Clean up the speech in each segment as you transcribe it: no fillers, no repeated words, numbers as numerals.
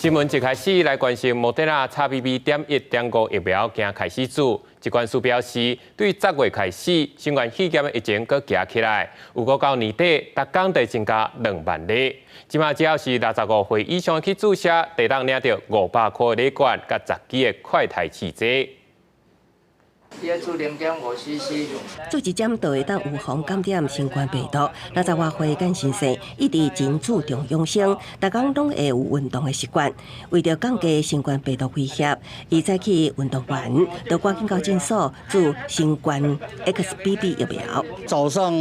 新闻一开始来关心莫德纳 XBB.1.5 疫苗今开始做。疾管署表示，对10月开始，新冠肺炎疫情搁加起来，有果到年底，逐工得增加2万例。即马只要是65岁以上去注射，得当领到500块礼券，甲10支的快筛试剂。 0.5cc， 做一针就会当预防感染新冠病毒。60外岁简先生一直真注重养生，逐工拢会有运动的习惯。为着降低新冠病毒威胁，伊早起运动完就赶紧到诊所注新冠 XBB 疫苗。早上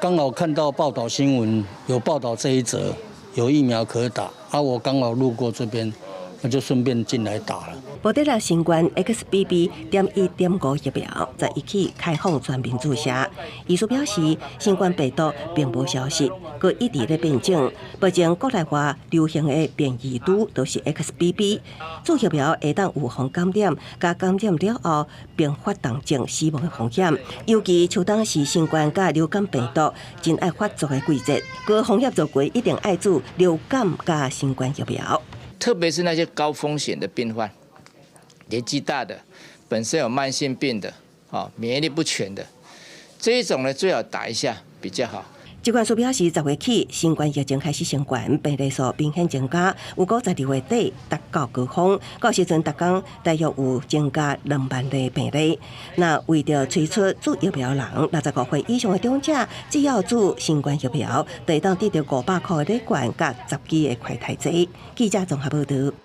刚好看到报道新闻，有报道这一则，有疫苗可打，我刚好路过这边。 我就顺便进来打了。莫德纳新冠 XBB.1.5 疫苗在1起开放全民注射。医师表示，新冠病毒并无消息，佮一直咧变种。目前国内外流行的变异株都是 XBB。注疫苗会当预防感染，甲感染了后并发重症死亡的风险。尤其像当时新冠甲流感病毒真爱发作的季节，各行业做过一定爱注流感甲新冠疫苗。 特别是那些高风险的病患，年纪大的，本身有慢性病的，免疫力不全的，这一种呢最好打一下比较好。疾管署表示，10月起，新冠疫情开始升悬，病例数明显增加。有果12月底达到高峰，到时阵逐工大约有增加2万例病例。那为着推出注疫苗人，65岁以上的长者，只要注新冠疫苗，就会当得到500块的礼券，甲10支的快筛剂。记者综合报道。